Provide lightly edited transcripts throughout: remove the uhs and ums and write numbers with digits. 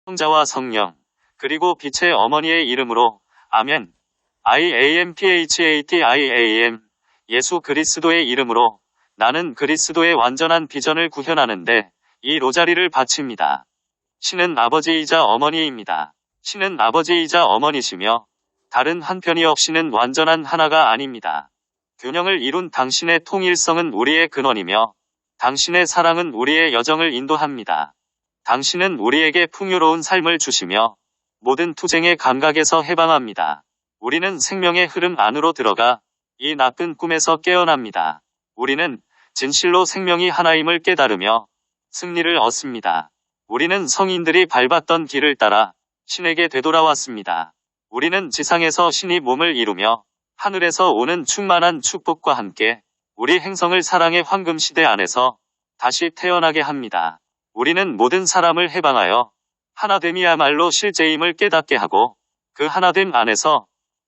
성자와 성령, 그리고 빛의 어머니의 이름으로 아멘. IAMPHATIAM 예수 그리스도의 이름으로 나는 그리스도의 완전한 비전을 구현하는데 이 로자리를 바칩니다. 신은 아버지이자 어머니입니다. 신은 아버지이자 어머니시며 다른 한편이 없이는 완전한 하나가 아닙니다. 균형을 이룬 당신의 통일성은 우리의 근원이며 당신의 사랑은 우리의 여정을 인도합니다. 당신은 우리에게 풍요로운 삶을 주시며 모든 투쟁의 감각에서 해방합니다. 우리는 생명의 흐름 안으로 들어가 이 나쁜 꿈에서 깨어납니다. 우리는 진실로 생명이 하나임을 깨달으며 승리를 얻습니다. 우리는 성인들이 밟았던 길을 따라 신에게 되돌아왔습니다. 우리는 지상에서 신이 몸을 이루며 하늘에서 오는 충만한 축복과 함께 우리 행성을 사랑의 황금 시대 안에서 다시 태어나게 합니다. 우리는 모든 사람을 해방하여 하나됨이야말로 실제임을 깨닫게 하고 그 하나됨 안에서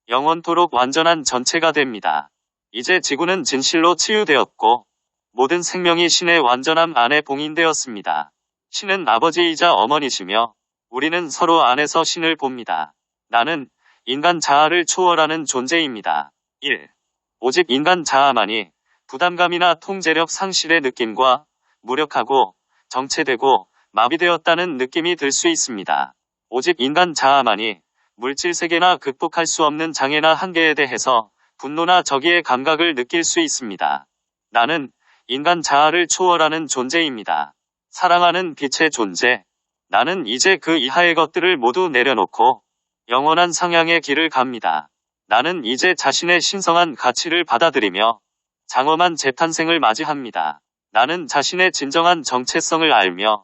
영원토록 완전한 전체가 됩니다. 이제 지구는 진실로 치유되었고 모든 생명이 신의 완전함 안에 봉인되었습니다. 신은 아버지이자 어머니시며 우리는 서로 안에서 신을 봅니다. 나는 인간 자아를 초월하는 존재입니다. 1. 오직 인간 자아만이 부담감이나 통제력 상실의 느낌과 무력하고 정체되고 마비되었다는 느낌이 들 수 있습니다. 오직 인간 자아만이 물질 세계나 극복할 수 없는 장애나 한계에 대해서 분노나 적의의 감각을 느낄 수 있습니다. 나는 인간 자아를 초월하는 존재입니다. 사랑하는 빛의 존재. 나는 이제 그 이하의 것들을 모두 내려놓고 영원한 상향의 길을 갑니다. 나는 이제 자신의 신성한 가치를 받아들이며 장엄한 재탄생을 맞이합니다. 나는 자신의 진정한 정체성을 알며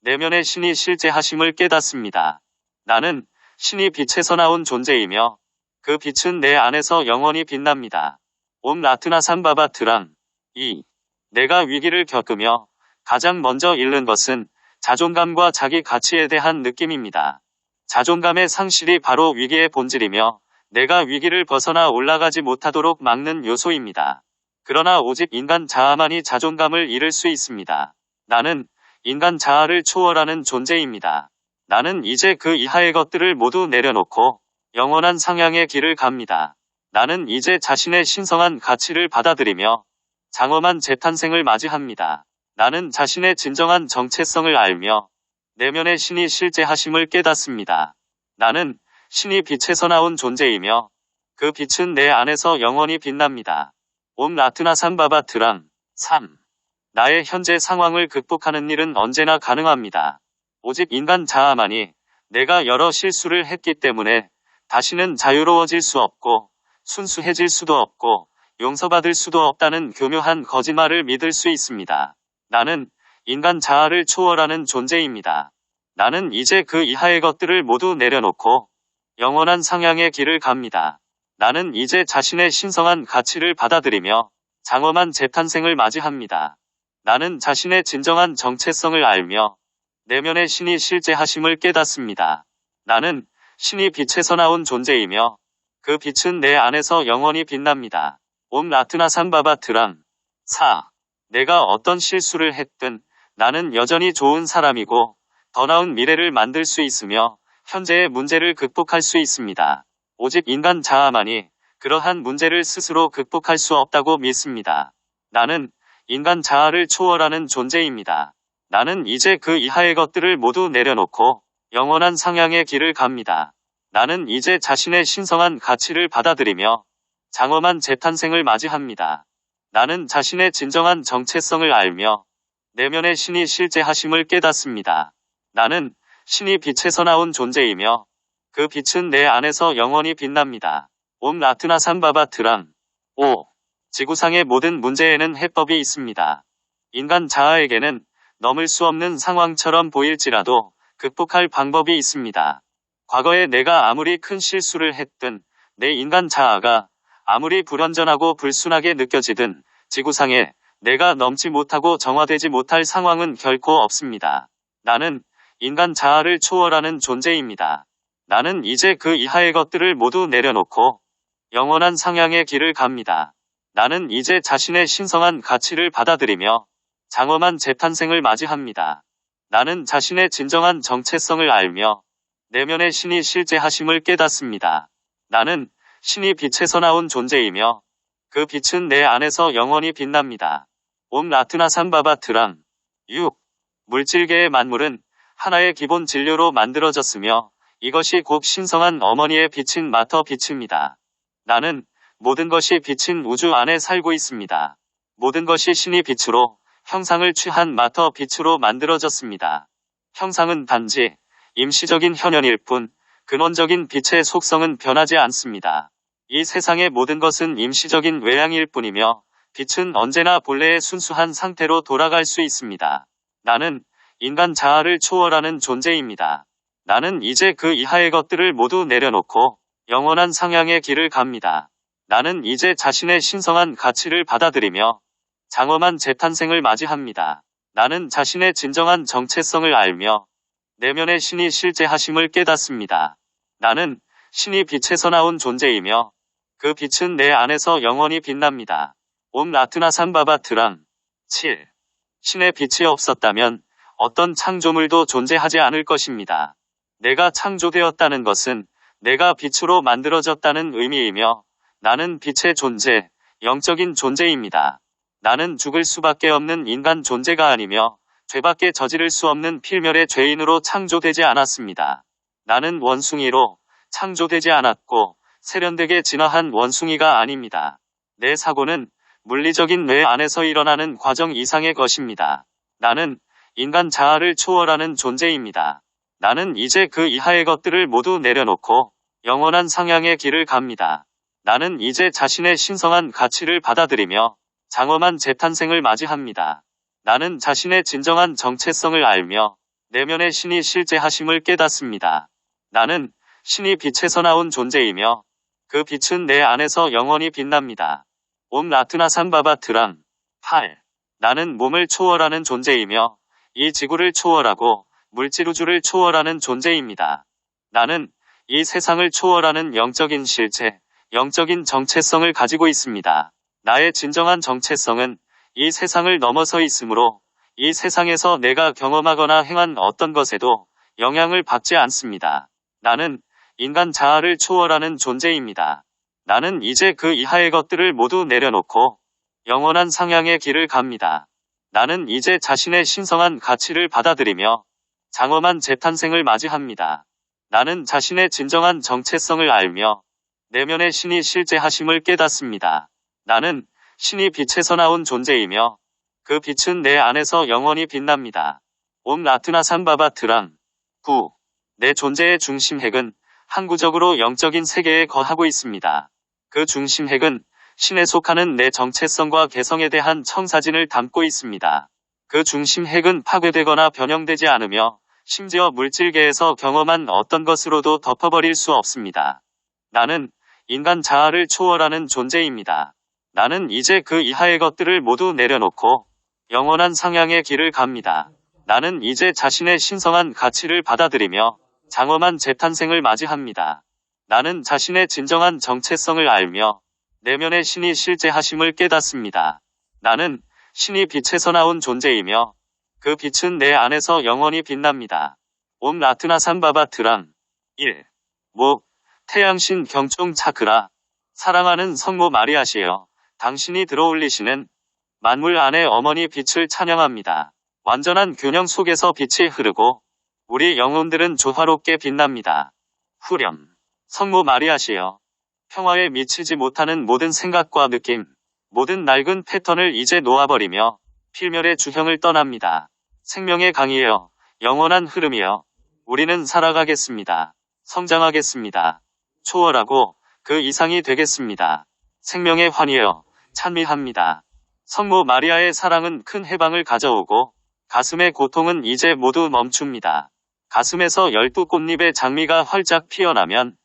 내면의 신이 실제하심을 깨닫습니다. 나는 신이 빛에서 나온 존재이며 그 빛은 내 안에서 영원히 빛납니다. 옴 라트나 삼바바 트랑. 2. 내가 위기를 겪으며 가장 먼저 잃는 것은 자존감과 자기 가치에 대한 느낌입니다. 자존감의 상실이 바로 위기의 본질이며 내가 위기를 벗어나 올라가지 못하도록 막는 요소입니다. 그러나 오직 인간 자아만이 자존감을 잃을 수 있습니다. 나는 인간 자아를 초월하는 존재입니다. 나는 이제 그 이하의 것들을 모두 내려놓고 영원한 상향의 길을 갑니다. 나는 이제 자신의 신성한 가치를 받아들이며 장엄한 재탄생을 맞이합니다. 나는 자신의 진정한 정체성을 알며 내면의 신이 실제하심을 깨닫습니다. 나는 신이 빛에서 나온 존재이며 그 빛은 내 안에서 영원히 빛납니다. 옴 라트나 삼바바 트랑. 3. 나의 현재 상황을 극복하는 일은 언제나 가능합니다. 오직 인간 자아만이 내가 여러 실수를 했기 때문에 다시는 자유로워질 수 없고 순수해질 수도 없고 용서받을 수도 없다는 교묘한 거짓말을 믿을 수 있습니다. 나는 인간 자아를 초월하는 존재입니다. 나는 이제 그 이하의 것들을 모두 내려놓고 영원한 상향의 길을 갑니다. 나는 이제 자신의 신성한 가치를 받아들이며 장엄한 재탄생을 맞이합니다. 나는 자신의 진정한 정체성을 알며 내면의 신이 실제하심을 깨닫습니다. 나는 신이 빛에서 나온 존재이며 그 빛은 내 안에서 영원히 빛납니다. 옴 라트나 삼바바 트랑. 4. 내가 어떤 실수를 했든 나는 여전히 좋은 사람이고 더 나은 미래를 만들 수 있으며 현재의 문제를 극복할 수 있습니다. 오직 인간 자아만이 그러한 문제를 스스로 극복할 수 없다고 믿습니다. 나는 인간 자아를 초월하는 존재입니다. 나는 이제 그 이하의 것들을 모두 내려놓고 영원한 상향의 길을 갑니다. 나는 이제 자신의 신성한 가치를 받아들이며 장엄한 재탄생을 맞이합니다. 나는 자신의 진정한 정체성을 알며 내면의 신이 실제하심을 깨닫습니다. 나는 신이 빛에서 나온 존재이며 그 빛은 내 안에서 영원히 빛납니다. 옴 라트나 삼바바 트랑. 5. 지구상의 모든 문제에는 해법이 있습니다. 인간 자아에게는 넘을 수 없는 상황처럼 보일지라도 극복할 방법이 있습니다. 과거에 내가 아무리 큰 실수를 했든 내 인간 자아가 아무리 불완전하고 불순하게 느껴지든 지구상에 내가 넘지 못하고 정화되지 못할 상황은 결코 없습니다. 나는 인간 자아를 초월하는 존재입니다. 나는 이제 그 이하의 것들을 모두 내려놓고 영원한 상향의 길을 갑니다. 나는 이제 자신의 신성한 가치를 받아들이며 장엄한 재탄생을 맞이합니다. 나는 자신의 진정한 정체성을 알며 내면의 신이 실제하심을 깨닫습니다. 나는 신이 빛에서 나온 존재이며 그 빛은 내 안에서 영원히 빛납니다. 옴 라트나삼바바트랑 6. 물질계의 만물은 하나의 기본 진료로 만들어졌으며 이것이 곧 신성한 어머니의 빛인 마터 빛입니다. 나는 모든 것이 빛인 우주 안에 살고 있습니다. 모든 것이 신이 빛으로 형상을 취한 마터 빛으로 만들어졌습니다. 형상은 단지 임시적인 현현일 뿐 근원적인 빛의 속성은 변하지 않습니다. 이 세상의 모든 것은 임시적인 외양일 뿐이며 빛은 언제나 본래의 순수한 상태로 돌아갈 수 있습니다. 나는 인간 자아를 초월하는 존재입니다. 나는 이제 그 이하의 것들을 모두 내려놓고 영원한 상향의 길을 갑니다. 나는 이제 자신의 신성한 가치를 받아들이며 장엄한 재탄생을 맞이합니다. 나는 자신의 진정한 정체성을 알며 내면의 신이 실제하심을 깨닫습니다. 나는 신이 빛에서 나온 존재이며 그 빛은 내 안에서 영원히 빛납니다. 옴 라트나삼바바트랑 7. 신의 빛이 없었다면 어떤 창조물도 존재하지 않을 것입니다. 내가 창조되었다는 것은 내가 빛으로 만들어졌다는 의미이며 나는 빛의 존재, 영적인 존재입니다. 나는 죽을 수밖에 없는 인간 존재가 아니며 죄밖에 저지를 수 없는 필멸의 죄인으로 창조되지 않았습니다. 나는 원숭이로 창조되지 않았고 세련되게 진화한 원숭이가 아닙니다. 내 사고는 물리적인 뇌 안에서 일어나는 과정 이상의 것입니다. 나는 인간 자아를 초월하는 존재입니다. 나는 이제 그 이하의 것들을 모두 내려놓고 영원한 상향의 길을 갑니다. 나는 이제 자신의 신성한 가치를 받아들이며 장엄한 재탄생을 맞이합니다. 나는 자신의 진정한 정체성을 알며 내면의 신이 실제하심을 깨닫습니다. 나는 신이 빛에서 나온 존재이며 그 빛은 내 안에서 영원히 빛납니다. 옴 라트나삼바바트랑 8. 나는 몸을 초월하는 존재이며 이 지구를 초월하고 물질우주를 초월하는 존재입니다. 나는 이 세상을 초월하는 영적인 실체, 영적인 정체성을 가지고 있습니다. 나의 진정한 정체성은 이 세상을 넘어서 있으므로 이 세상에서 내가 경험하거나 행한 어떤 것에도 영향을 받지 않습니다. 나는 인간 자아를 초월하는 존재입니다. 나는 이제 그 이하의 것들을 모두 내려놓고 영원한 상향의 길을 갑니다. 나는 이제 자신의 신성한 가치를 받아들이며 장엄한 재탄생을 맞이합니다. 나는 자신의 진정한 정체성을 알며 내면의 신이 실제하심을 깨닫습니다. 나는 신이 빛에서 나온 존재이며 그 빛은 내 안에서 영원히 빛납니다. 옴 라트나삼바바트랑 9. 내 존재의 중심 핵은 항구적으로 영적인 세계에 거하고 있습니다. 그 중심 핵은 신에 속하는 내 정체성과 개성에 대한 청사진을 담고 있습니다. 그 중심 핵은 파괴되거나 변형되지 않으며 심지어 물질계에서 경험한 어떤 것으로도 덮어버릴 수 없습니다. 나는 인간 자아를 초월하는 존재입니다. 나는 이제 그 이하의 것들을 모두 내려놓고 영원한 상향의 길을 갑니다. 나는 이제 자신의 신성한 가치를 받아들이며 장엄한 재탄생을 맞이합니다. 나는 자신의 진정한 정체성을 알며 내면의 신이 실제하심을 깨닫습니다. 나는 신이 빛에서 나온 존재이며 그 빛은 내 안에서 영원히 빛납니다. 옴 라트나삼바바트랑 1. 목, 태양신 경총 차크라. 사랑하는 성모 마리아시여, 당신이 들어올리시는 만물 안의 어머니 빛을 찬양합니다. 완전한 균형 속에서 빛이 흐르고 우리 영혼들은 조화롭게 빛납니다. 후렴. 성모 마리아시여, 평화에 미치지 못하는 모든 생각과 느낌, 모든 낡은 패턴을 이제 놓아버리며 필멸의 주형을 떠납니다. 생명의 강이여, 영원한 흐름이여, 우리는 살아가겠습니다. 성장하겠습니다. 초월하고 그 이상이 되겠습니다. 생명의 환희여, 찬미합니다. 성모 마리아의 사랑은 큰 해방을 가져오고 가슴의 고통은 이제 모두 멈춥니다. 가슴에서 12꽃잎의 장미가 활짝 피어나면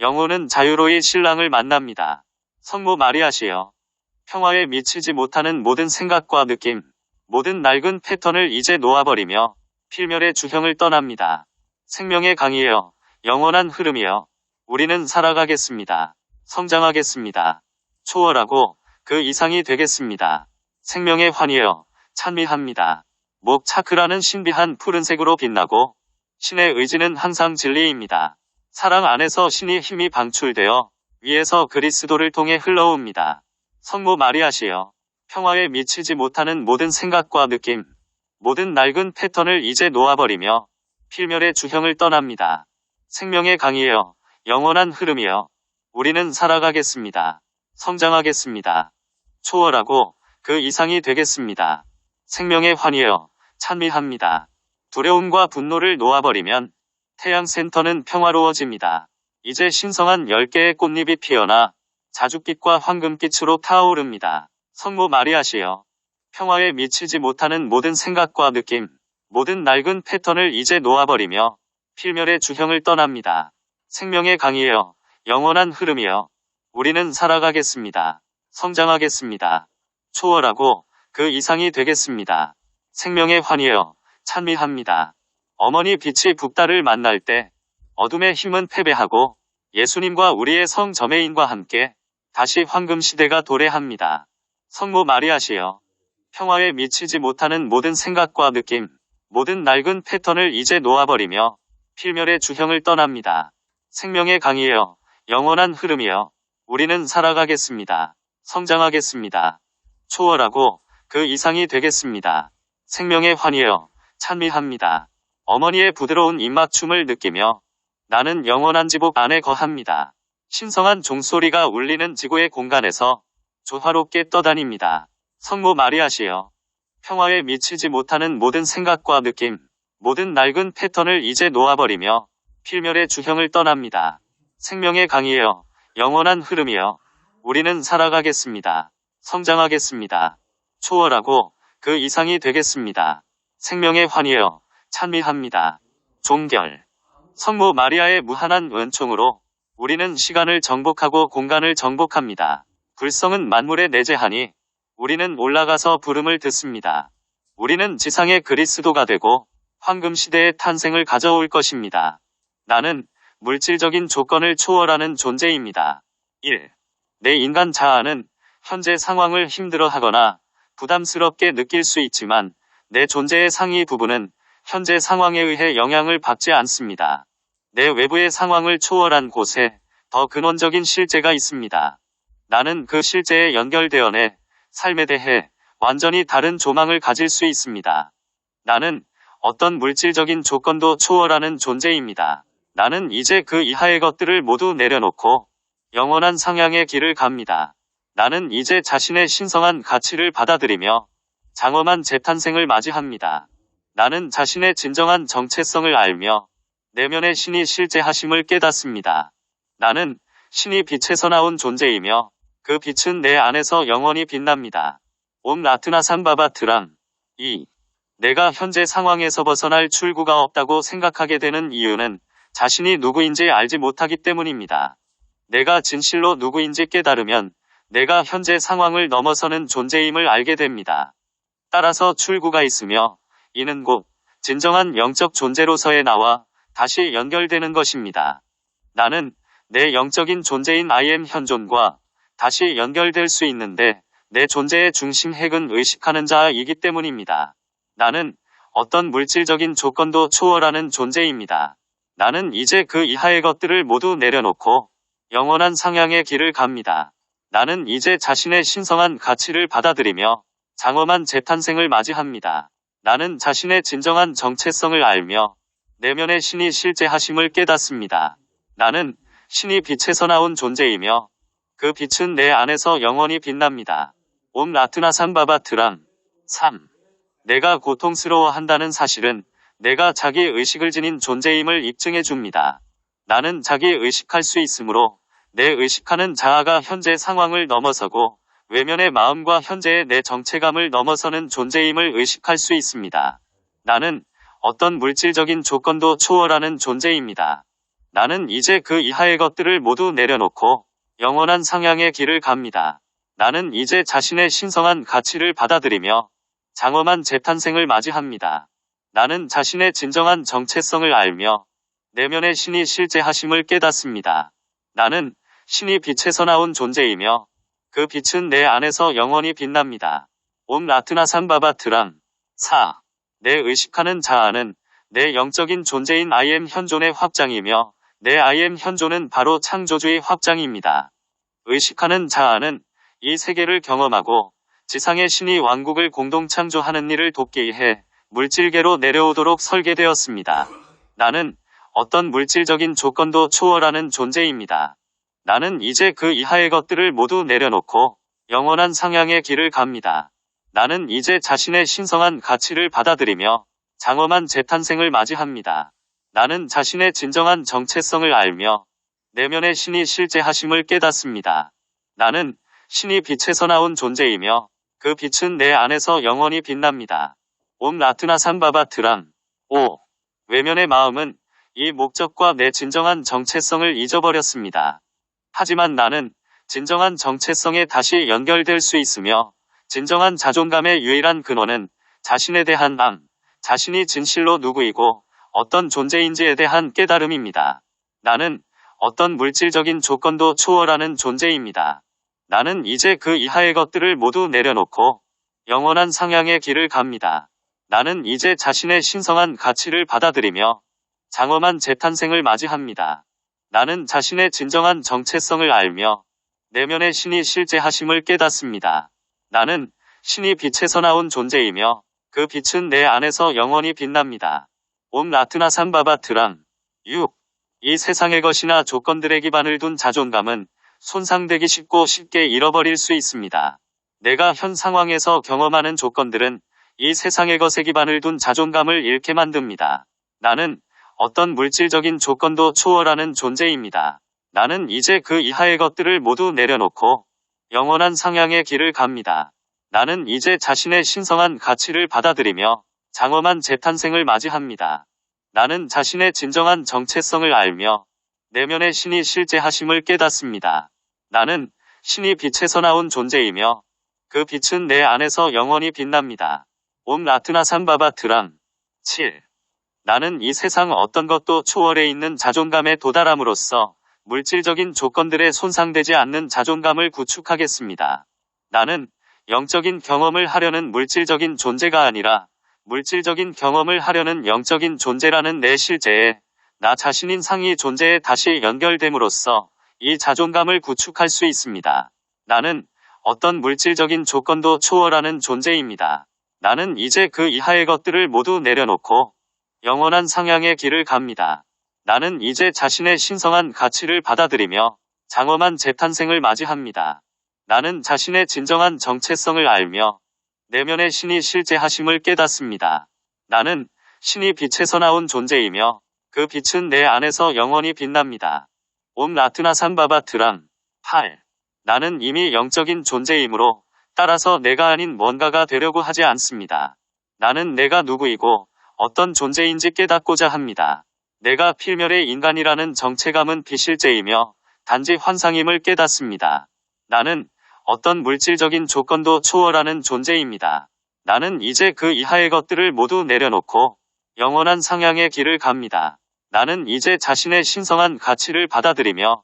영혼은 자유로이 신랑을 만납니다. 성모 마리아시여, 평화에 미치지 못하는 모든 생각과 느낌, 모든 낡은 패턴을 이제 놓아버리며 필멸의 주형을 떠납니다. 생명의 강이여, 영원한 흐름이여, 우리는 살아가겠습니다. 성장하겠습니다. 초월하고 그 이상이 되겠습니다. 생명의 환희여, 찬미합니다. 목 차크라는 신비한 푸른색으로 빛나고 신의 의지는 항상 진리입니다. 사랑 안에서 신이 힘이 방출되어 위에서 그리스도를 통해 흘러옵니다. 성모 마리아시여, 평화에 미치지 못하는 모든 생각과 느낌, 모든 낡은 패턴을 이제 놓아버리며 필멸의 주형을 떠납니다. 생명의 강이여, 영원한 흐름이여, 우리는 살아가겠습니다. 성장하겠습니다. 초월하고 그 이상이 되겠습니다. 생명의 환희여, 찬미합니다. 두려움과 분노를 놓아버리면 태양 센터는 평화로워집니다. 이제 신성한 10개의 꽃잎이 피어나 자줏빛과 황금빛으로 타오릅니다. 성모 마리아시여, 평화에 미치지 못하는 모든 생각과 느낌, 모든 낡은 패턴을 이제 놓아버리며 필멸의 주형을 떠납니다. 생명의 강이여, 영원한 흐름이여, 우리는 살아가겠습니다. 성장하겠습니다. 초월하고 그 이상이 되겠습니다. 생명의 환희여, 찬미합니다. 어머니 빛이 북달을 만날 때 어둠의 힘은 패배하고 예수님과 우리의 성 저메인과 함께 다시 황금시대가 도래합니다. 성모 마리아시여, 평화에 미치지 못하는 모든 생각과 느낌, 모든 낡은 패턴을 이제 놓아버리며 필멸의 주형을 떠납니다. 생명의 강이여, 영원한 흐름이여, 우리는 살아가겠습니다. 성장하겠습니다. 초월하고 그 이상이 되겠습니다. 생명의 환희여, 찬미합니다. 어머니의 부드러운 입맞춤을 느끼며 나는 영원한 지복 안에 거합니다. 신성한 종소리가 울리는 지구의 공간에서 조화롭게 떠다닙니다. 성모 마리아시여, 평화에 미치지 못하는 모든 생각과 느낌, 모든 낡은 패턴을 이제 놓아버리며 필멸의 주형을 떠납니다. 생명의 강이여, 영원한 흐름이여, 우리는 살아가겠습니다. 성장하겠습니다. 초월하고 그 이상이 되겠습니다. 생명의 환희여, 찬미합니다. 종결. 성모 마리아의 무한한 은총으로 우리는 시간을 정복하고 공간을 정복합니다. 불성은 만물에 내재하니 우리는 올라가서 부름을 듣습니다. 우리는 지상의 그리스도가 되고 황금시대의 탄생을 가져올 것입니다. 나는 물질적인 조건을 초월하는 존재입니다. 1. 내 인간 자아는 현재 상황을 힘들어하거나 부담스럽게 느낄 수 있지만 내 존재의 상위 부분은 현재 상황에 의해 영향을 받지 않습니다. 내 외부의 상황을 초월한 곳에 더 근원적인 실제가 있습니다. 나는 그 실제에 연결되어 내 삶에 대해 완전히 다른 조망을 가질 수 있습니다. 나는 어떤 물질적인 조건도 초월하는 존재입니다. 나는 이제 그 이하의 것들을 모두 내려놓고 영원한 상향의 길을 갑니다. 나는 이제 자신의 신성한 가치를 받아들이며 장엄한 재탄생을 맞이합니다. 나는 자신의 진정한 정체성을 알며 내면의 신이 실제하심을 깨닫습니다. 나는 신이 빛에서 나온 존재이며 그 빛은 내 안에서 영원히 빛납니다. 옴 라트나산 바바트람. 2. 내가 현재 상황에서 벗어날 출구가 없다고 생각하게 되는 이유는 자신이 누구인지 알지 못하기 때문입니다. 내가 진실로 누구인지 깨달으면 내가 현재 상황을 넘어서는 존재임을 알게 됩니다. 따라서 출구가 있으며 이는 곧 진정한 영적 존재로서의 나와 다시 연결되는 것입니다. 나는 내 영적인 존재인 I am 현존과 다시 연결될 수 있는데 내 존재의 중심 핵은 의식하는 자이기 때문입니다. 나는 어떤 물질적인 조건도 초월하는 존재입니다. 나는 이제 그 이하의 것들을 모두 내려놓고 영원한 상향의 길을 갑니다. 나는 이제 자신의 신성한 가치를 받아들이며 장엄한 재탄생을 맞이합니다. 나는 자신의 진정한 정체성을 알며 내면의 신이 실제하심을 깨닫습니다. 나는 신이 빛에서 나온 존재이며 그 빛은 내 안에서 영원히 빛납니다. 옴 라트나산 바바트람. 3. 내가 고통스러워한다는 사실은 내가 자기 의식을 지닌 존재임을 입증해 줍니다. 나는 자기 의식할 수 있으므로 내 의식하는 자아가 현재 상황을 넘어서고 외면의 마음과 현재의 내 정체감을 넘어서는 존재임을 의식할 수 있습니다. 나는 어떤 물질적인 조건도 초월하는 존재입니다. 나는 이제 그 이하의 것들을 모두 내려놓고 영원한 상향의 길을 갑니다. 나는 이제 자신의 신성한 가치를 받아들이며 장엄한 재탄생을 맞이합니다. 나는 자신의 진정한 정체성을 알며 내면의 신이 실제하심을 깨닫습니다. 나는 신이 빛에서 나온 존재이며 그 빛은 내 안에서 영원히 빛납니다. 옴 라트나산 바바트람. 4. 내 의식하는 자아는 내 영적인 존재인 I am 현존의 확장이며 내 I am 현존은 바로 창조주의 확장입니다. 의식하는 자아는 이 세계를 경험하고 지상의 신이 왕국을 공동 창조하는 일을 돕기 위해 물질계로 내려오도록 설계되었습니다. 나는 어떤 물질적인 조건도 초월하는 존재입니다. 나는 이제 그 이하의 것들을 모두 내려놓고 영원한 상향의 길을 갑니다. 나는 이제 자신의 신성한 가치를 받아들이며 장엄한 재탄생을 맞이합니다. 나는 자신의 진정한 정체성을 알며 내면의 신이 실제하심을 깨닫습니다. 나는 신이 빛에서 나온 존재이며 그 빛은 내 안에서 영원히 빛납니다. 옴 라트나 삼바바트랑. 5. 외면의 마음은 이 목적과 내 진정한 정체성을 잊어버렸습니다. 하지만 나는 진정한 정체성에 다시 연결될 수 있으며 진정한 자존감의 유일한 근원은 자신에 대한 자신이 진실로 누구이고 어떤 존재인지에 대한 깨달음입니다. 나는 어떤 물질적인 조건도 초월하는 존재입니다. 나는 이제 그 이하의 것들을 모두 내려놓고 영원한 상향의 길을 갑니다. 나는 이제 자신의 신성한 가치를 받아들이며 장엄한 재탄생을 맞이합니다. 나는 자신의 진정한 정체성을 알며 내면의 신이 실제하심을 깨닫습니다. 나는 신이 빛에서 나온 존재이며 그 빛은 내 안에서 영원히 빛납니다. 옴 라트나 삼바바트랑. 6. 이 세상의 것이나 조건들에 기반을 둔 자존감은 손상되기 쉽게 잃어버릴 수 있습니다. 내가 현 상황에서 경험하는 조건들은 이 세상의 것에 기반을 둔 자존감을 잃게 만듭니다. 나는 어떤 물질적인 조건도 초월하는 존재입니다. 나는 이제 그 이하의 것들을 모두 내려놓고 영원한 상향의 길을 갑니다. 나는 이제 자신의 신성한 가치를 받아들이며 장엄한 재탄생을 맞이합니다. 나는 자신의 진정한 정체성을 알며 내면의 신이 실제하심을 깨닫습니다. 나는 신이 빛에서 나온 존재이며 그 빛은 내 안에서 영원히 빛납니다. 옴 라트나 삼바바트랑. 7. 나는 이 세상 어떤 것도 초월해 있는 자존감에 도달함으로써 물질적인 조건들에 손상되지 않는 자존감을 구축하겠습니다. 나는 영적인 경험을 하려는 물질적인 존재가 아니라 물질적인 경험을 하려는 영적인 존재라는 내 실제에 나 자신인 상위 존재에 다시 연결됨으로써 이 자존감을 구축할 수 있습니다. 나는 어떤 물질적인 조건도 초월하는 존재입니다. 나는 이제 그 이하의 것들을 모두 내려놓고 영원한 상향의 길을 갑니다. 나는 이제 자신의 신성한 가치를 받아들이며 장엄한 재탄생을 맞이합니다. 나는 자신의 진정한 정체성을 알며 내면의 신이 실제하심을 깨닫습니다. 나는 신이 빛에서 나온 존재이며 그 빛은 내 안에서 영원히 빛납니다. 옴 라트나 삼바바트랑. 8. 나는 이미 영적인 존재이므로 따라서 내가 아닌 뭔가가 되려고 하지 않습니다. 나는 내가 누구이고 어떤 존재인지 깨닫고자 합니다. 내가 필멸의 인간이라는 정체감은 비실제이며 단지 환상임을 깨닫습니다. 나는 어떤 물질적인 조건도 초월하는 존재입니다. 나는 이제 그 이하의 것들을 모두 내려놓고 영원한 상향의 길을 갑니다. 나는 이제 자신의 신성한 가치를 받아들이며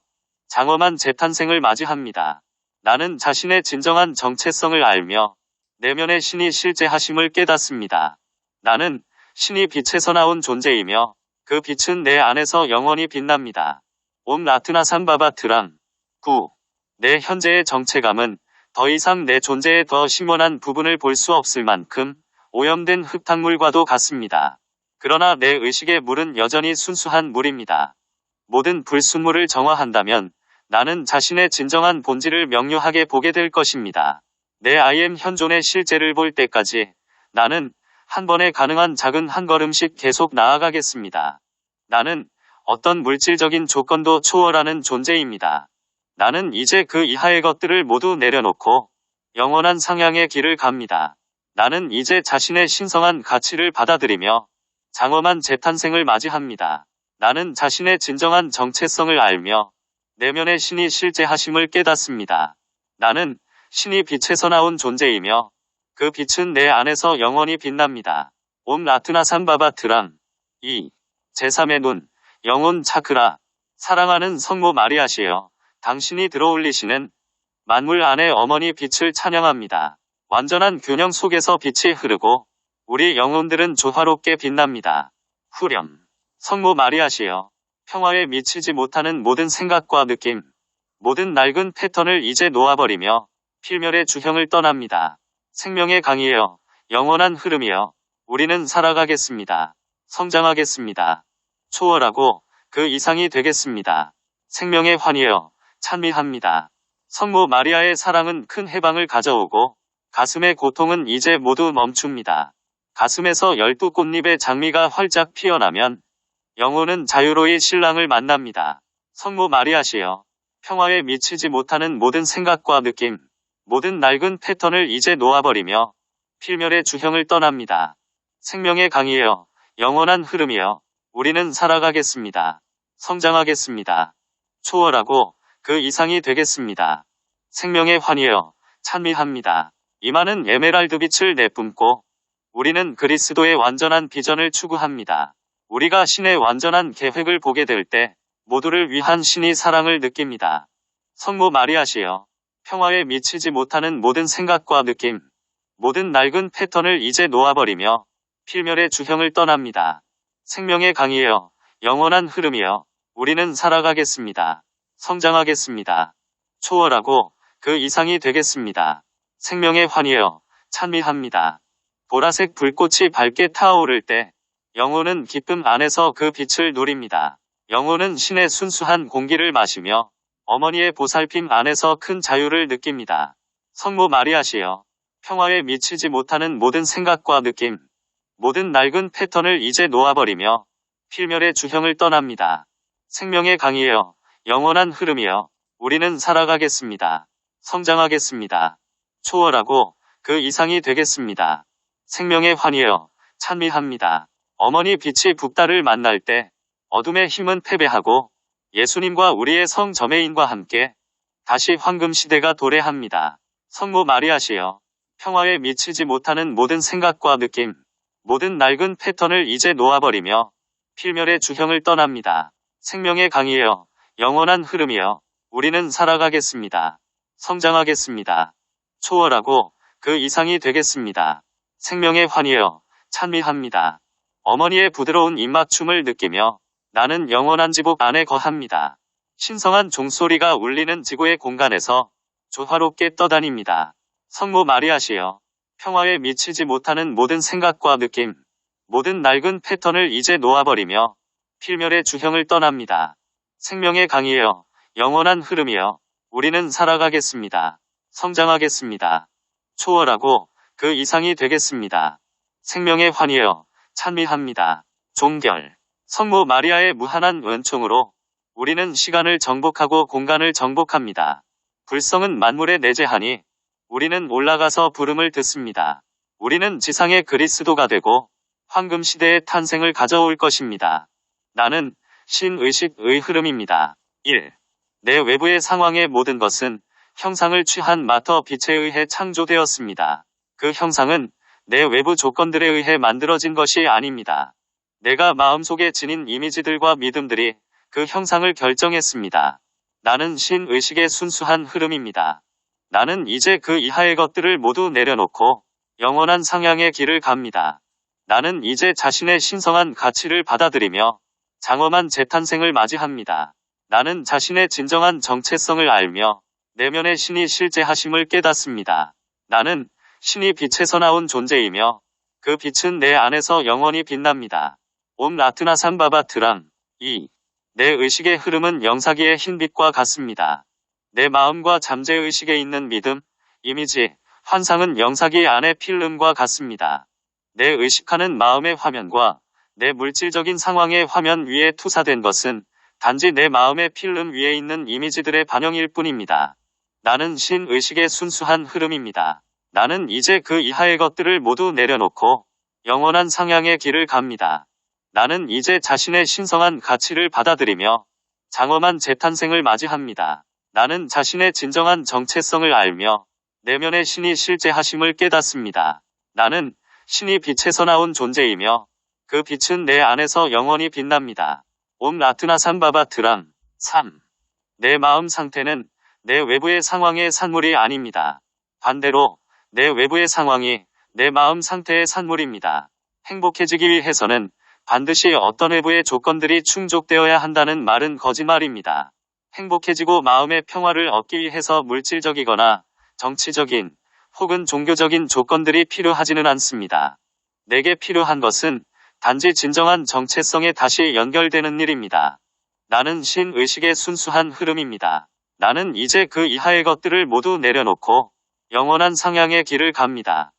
장엄한 재탄생을 맞이합니다. 나는 자신의 진정한 정체성을 알며 내면의 신이 실제하심을 깨닫습니다. 나는 신이 빛에서 나온 존재이며 그 빛은 내 안에서 영원히 빛납니다. 옴 라트나 삼바바트랑. 9. 내 현재의 정체감은 더 이상 내 존재의 더 심원한 부분을 볼 수 없을 만큼 오염된 흙탕물과도 같습니다. 그러나 내 의식의 물은 여전히 순수한 물입니다. 모든 불순물을 정화한다면 나는 자신의 진정한 본질을 명료하게 보게 될 것입니다. 내 I am 현존의 실제를 볼 때까지 나는 한 번에 가능한 작은 한 걸음씩 계속 나아가겠습니다. 나는 어떤 물질적인 조건도 초월하는 존재입니다. 나는 이제 그 이하의 것들을 모두 내려놓고 영원한 상향의 길을 갑니다. 나는 이제 자신의 신성한 가치를 받아들이며 장엄한 재탄생을 맞이합니다. 나는 자신의 진정한 정체성을 알며 내면의 신이 실제하심을 깨닫습니다. 나는 신이 빛에서 나온 존재이며 그 빛은 내 안에서 영원히 빛납니다. 옴 라트나 삼바바트랑. 2. 제3의 눈, 영혼 차크라. 사랑하는 성모 마리아시여, 당신이 들어올리시는 만물 안의 어머니 빛을 찬양합니다. 완전한 균형 속에서 빛이 흐르고 우리 영혼들은 조화롭게 빛납니다. 후렴. 성모 마리아시여, 평화에 미치지 못하는 모든 생각과 느낌, 모든 낡은 패턴을 이제 놓아버리며 필멸의 주형을 떠납니다. 생명의 강이여, 영원한 흐름이여, 우리는 살아가겠습니다. 성장하겠습니다. 초월하고 그 이상이 되겠습니다. 생명의 환희여, 찬미합니다. 성모 마리아의 사랑은 큰 해방을 가져오고 가슴의 고통은 이제 모두 멈춥니다. 가슴에서 12꽃잎의 장미가 활짝 피어나면 영혼은 자유로이 신랑을 만납니다. 성모 마리아시여, 평화에 미치지 못하는 모든 생각과 느낌, 모든 낡은 패턴을 이제 놓아버리며 필멸의 주형을 떠납니다. 생명의 강이여, 영원한 흐름이여, 우리는 살아가겠습니다. 성장하겠습니다. 초월하고 그 이상이 되겠습니다. 생명의 환희여, 찬미합니다. 이마는 에메랄드 빛을 내뿜고 우리는 그리스도의 완전한 비전을 추구합니다. 우리가 신의 완전한 계획을 보게 될 때 모두를 위한 신의 사랑을 느낍니다. 성모 마리아시여, 평화에 미치지 못하는 모든 생각과 느낌, 모든 낡은 패턴을 이제 놓아버리며 필멸의 주형을 떠납니다. 생명의 강이여, 영원한 흐름이여, 우리는 살아가겠습니다. 성장하겠습니다. 초월하고 그 이상이 되겠습니다. 생명의 환희여, 찬미합니다. 보라색 불꽃이 밝게 타오를 때 영혼은 기쁨 안에서 그 빛을 누립니다. 영혼은 신의 순수한 공기를 마시며 어머니의 보살핌 안에서 큰 자유를 느낍니다. 성모 마리아시여, 평화에 미치지 못하는 모든 생각과 느낌, 모든 낡은 패턴을 이제 놓아버리며 필멸의 주형을 떠납니다. 생명의 강이여, 영원한 흐름이여, 우리는 살아가겠습니다. 성장하겠습니다. 초월하고 그 이상이 되겠습니다. 생명의 환희여, 찬미합니다. 어머니 빛이 북달을 만날 때 어둠의 힘은 패배하고 예수님과 우리의 성 저메인과 함께 다시 황금 시대가 도래합니다. 성모 마리아시여, 평화에 미치지 못하는 모든 생각과 느낌, 모든 낡은 패턴을 이제 놓아버리며 필멸의 주형을 떠납니다. 생명의 강이여, 영원한 흐름이여, 우리는 살아가겠습니다. 성장하겠습니다. 초월하고 그 이상이 되겠습니다. 생명의 환희여, 찬미합니다. 어머니의 부드러운 입맞춤을 느끼며 나는 영원한 지복 안에 거합니다. 신성한 종소리가 울리는 지구의 공간에서 조화롭게 떠다닙니다. 성모 마리아시여, 평화에 미치지 못하는 모든 생각과 느낌, 모든 낡은 패턴을 이제 놓아버리며 필멸의 주형을 떠납니다. 생명의 강이여, 영원한 흐름이여, 우리는 살아가겠습니다. 성장하겠습니다. 초월하고 그 이상이 되겠습니다. 생명의 환희여, 찬미합니다. 종결. 성모 마리아의 무한한 은총으로 우리는 시간을 정복하고 공간을 정복합니다. 불성은 만물에 내재하니 우리는 올라가서 부름을 듣습니다. 우리는 지상의 그리스도가 되고 황금 시대의 탄생을 가져올 것입니다. 나는 신의식의 흐름입니다. 1. 내 외부의 상황의 모든 것은 형상을 취한 마터 빛에 의해 창조되었습니다. 그 형상은 내 외부 조건들에 의해 만들어진 것이 아닙니다. 내가 마음속에 지닌 이미지들과 믿음들이 그 형상을 결정했습니다. 나는 신의식의 순수한 흐름입니다. 나는 이제 그 이하의 것들을 모두 내려놓고 영원한 상향의 길을 갑니다. 나는 이제 자신의 신성한 가치를 받아들이며 장엄한 재탄생을 맞이합니다. 나는 자신의 진정한 정체성을 알며 내면의 신이 실제하심을 깨닫습니다. 나는 신이 빛에서 나온 존재이며 그 빛은 내 안에서 영원히 빛납니다. 옴 라트나 삼바바 트랑. 2. 내 의식의 흐름은 영사기의 흰빛과 같습니다. 내 마음과 잠재의식에 있는 믿음, 이미지, 환상은 영사기 안의 필름과 같습니다. 내 의식하는 마음의 화면과 내 물질적인 상황의 화면 위에 투사된 것은 단지 내 마음의 필름 위에 있는 이미지들의 반영일 뿐입니다. 나는 신의식의 순수한 흐름입니다. 나는 이제 그 이하의 것들을 모두 내려놓고 영원한 상향의 길을 갑니다. 나는 이제 자신의 신성한 가치를 받아들이며 장엄한 재탄생을 맞이합니다. 나는 자신의 진정한 정체성을 알며 내면의 신이 실제하심을 깨닫습니다. 나는 신이 빛에서 나온 존재이며 그 빛은 내 안에서 영원히 빛납니다. 옴 라트나 삼바바 트랑. 3. 내 마음 상태는 내 외부의 상황의 산물이 아닙니다. 반대로 내 외부의 상황이 내 마음 상태의 산물입니다. 행복해지기 위해서는 반드시 어떤 외부의 조건들이 충족되어야 한다는 말은 거짓말입니다. 행복해지고 마음의 평화를 얻기 위해서 물질적이거나 정치적인 혹은 종교적인 조건들이 필요하지는 않습니다. 내게 필요한 것은 단지 진정한 정체성에 다시 연결되는 일입니다. 나는 신의식의 순수한 흐름입니다. 나는 이제 그 이하의 것들을 모두 내려놓고 영원한 상향의 길을 갑니다.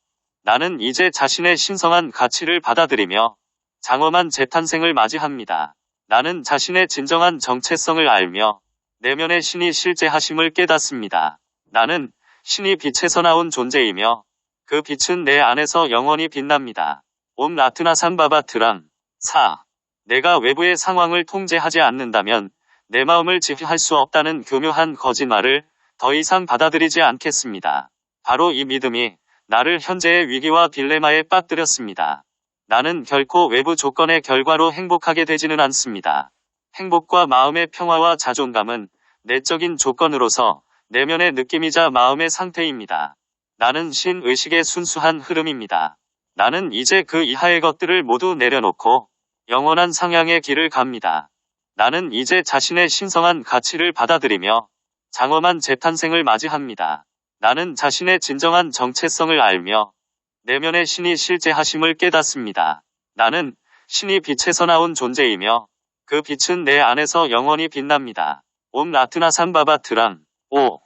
나는 이제 자신의 신성한 가치를 받아들이며 장엄한 재탄생을 맞이합니다. 나는 자신의 진정한 정체성을 알며 내면의 신이 실제하심을 깨닫습니다. 나는 신이 빛에서 나온 존재이며 그 빛은 내 안에서 영원히 빛납니다. 옴 라트나삼바바트랑 4. 내가 외부의 상황을 통제하지 않는다면 내 마음을 지휘할 수 없다는 교묘한 거짓말을 더 이상 받아들이지 않겠습니다. 바로 이 믿음이 나를 현재의 위기와 딜레마에 빠뜨렸습니다. 나는 결코 외부 조건의 결과로 행복하게 되지는 않습니다. 행복과 마음의 평화와 자존감은 내적인 조건으로서 내면의 느낌이자 마음의 상태입니다. 나는 신의식의 순수한 흐름입니다. 나는 이제 그 이하의 것들을 모두 내려놓고 영원한 상향의 길을 갑니다. 나는 이제 자신의 신성한 가치를 받아들이며 장엄한 재탄생을 맞이합니다. 나는 자신의 진정한 정체성을 알며 내면의 신이 실제하심을 깨닫습니다. 나는 신이 빛에서 나온 존재이며 그 빛은 내 안에서 영원히 빛납니다. 옴 라트나삼바바트랑 5.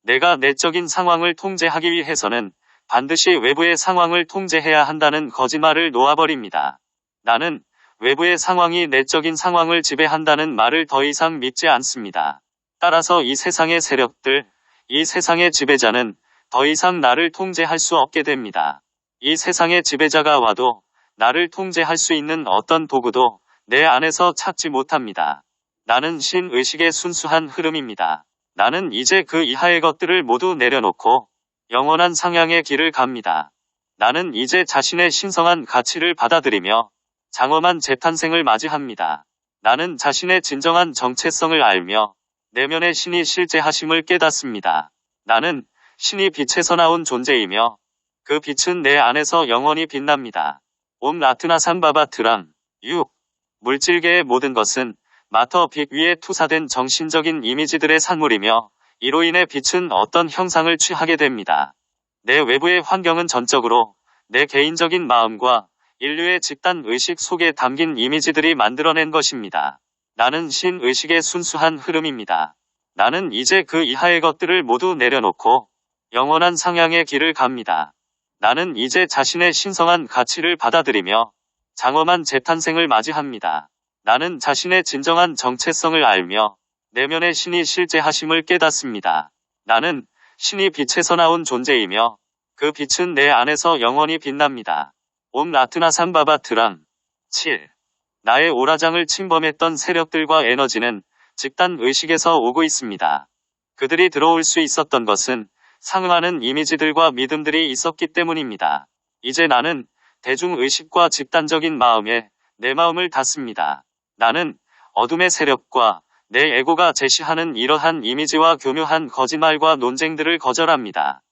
내가 내적인 상황을 통제하기 위해서는 반드시 외부의 상황을 통제해야 한다는 거짓말을 놓아버립니다. 나는 외부의 상황이 내적인 상황을 지배한다는 말을 더 이상 믿지 않습니다. 따라서 이 세상의 세력들, 이 세상의 지배자는 더 이상 나를 통제할 수 없게 됩니다. 이 세상의 지배자가 와도 나를 통제할 수 있는 어떤 도구도 내 안에서 찾지 못합니다. 나는 신의식의 순수한 흐름입니다. 나는 이제 그 이하의 것들을 모두 내려놓고 영원한 상향의 길을 갑니다. 나는 이제 자신의 신성한 가치를 받아들이며 장엄한 재탄생을 맞이합니다. 나는 자신의 진정한 정체성을 알며 내면의 신이 실제하심을 깨닫습니다. 나는 신이 빛에서 나온 존재이며 그 빛은 내 안에서 영원히 빛납니다. 옴 라트나삼바바트랑 6. 물질계의 모든 것은 마터 빛 위에 투사된 정신적인 이미지들의 산물이며 이로 인해 빛은 어떤 형상을 취하게 됩니다. 내 외부의 환경은 전적으로 내 개인적인 마음과 인류의 집단 의식 속에 담긴 이미지들이 만들어낸 것입니다. 나는 신의식의 순수한 흐름입니다. 나는 이제 그 이하의 것들을 모두 내려놓고 영원한 상향의 길을 갑니다. 나는 이제 자신의 신성한 가치를 받아들이며 장엄한 재탄생을 맞이합니다. 나는 자신의 진정한 정체성을 알며 내면의 신이 실제하심을 깨닫습니다. 나는 신이 빛에서 나온 존재이며 그 빛은 내 안에서 영원히 빛납니다. 옴 라트나삼바바트랑 7. 나의 오라장을 침범했던 세력들과 에너지는 집단 의식에서 오고 있습니다. 그들이 들어올 수 있었던 것은 상응하는 이미지들과 믿음들이 있었기 때문입니다. 이제 나는 대중의식과 집단적인 마음에 내 마음을 닫습니다. 나는 어둠의 세력과 내 에고가 제시하는 이러한 이미지와 교묘한 거짓말과 논쟁들을 거절합니다.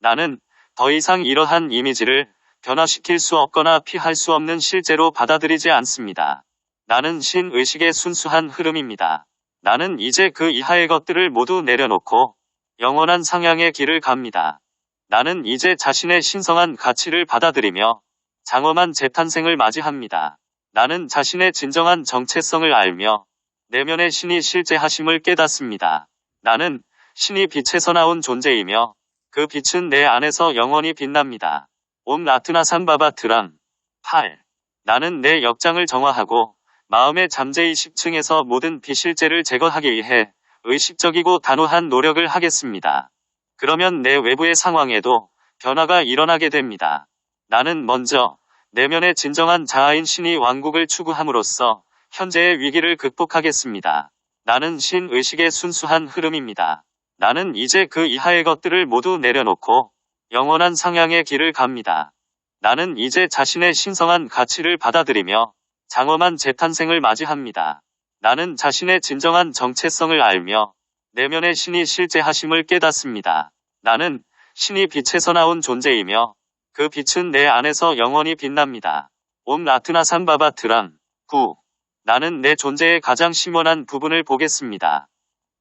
나는 더 이상 이러한 이미지를 변화시킬 수 없거나 피할 수 없는 실제로 받아들이지 않습니다. 나는 신의식의 순수한 흐름입니다. 나는 이제 그 이하의 것들을 모두 내려놓고 영원한 상향의 길을 갑니다. 나는 이제 자신의 신성한 가치를 받아들이며 장엄한 재탄생을 맞이합니다. 나는 자신의 진정한 정체성을 알며 내면의 신이 실제하심을 깨닫습니다. 나는 신이 빛에서 나온 존재이며 그 빛은 내 안에서 영원히 빛납니다. 옴 라트나삼바바트랑 8. 나는 내 역장을 정화하고 마음의 잠재의식층에서 모든 비실제를 제거하기 위해 의식적이고 단호한 노력을 하겠습니다. 그러면 내 외부의 상황에도 변화가 일어나게 됩니다. 나는 먼저 내면의 진정한 자아인 신이 왕국을 추구함으로써 현재의 위기를 극복하겠습니다. 나는 신의식의 순수한 흐름입니다. 나는 이제 그 이하의 것들을 모두 내려놓고 영원한 상향의 길을 갑니다. 나는 이제 자신의 신성한 가치를 받아들이며 장엄한 재탄생을 맞이합니다. 나는 자신의 진정한 정체성을 알며 내면의 신이 실제하심을 깨닫습니다. 나는 신이 빛에서 나온 존재이며 그 빛은 내 안에서 영원히 빛납니다. 옴 라트나 삼바바트랑 9. 나는 내 존재의 가장 심원한 부분을 보겠습니다.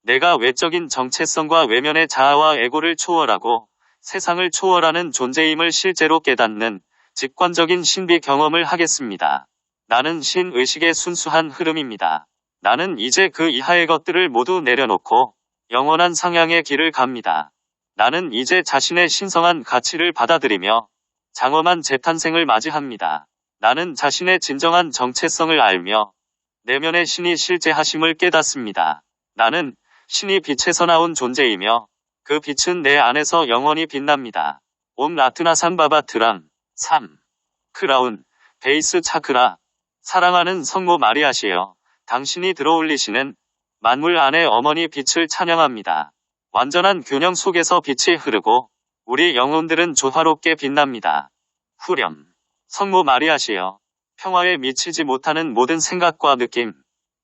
내가 외적인 정체성과 외면의 자아와 에고를 초월하고 세상을 초월하는 존재임을 실제로 깨닫는 직관적인 신비 경험을 하겠습니다. 나는 신의식의 순수한 흐름입니다. 나는 이제 그 이하의 것들을 모두 내려놓고 영원한 상향의 길을 갑니다. 나는 이제 자신의 신성한 가치를 받아들이며 장엄한 재탄생을 맞이합니다. 나는 자신의 진정한 정체성을 알며 내면의 신이 실제하심을 깨닫습니다. 나는 신이 빛에서 나온 존재이며 그 빛은 내 안에서 영원히 빛납니다. 옴 라트나 삼바바트랑 3. 크라운, 베이스 차크라. 사랑하는 성모 마리아시여, 당신이 들어올리시는 만물 안에 어머니 빛을 찬양합니다. 완전한 균형 속에서 빛이 흐르고 우리 영혼들은 조화롭게 빛납니다. 후렴. 성모 마리아시여, 평화에 미치지 못하는 모든 생각과 느낌,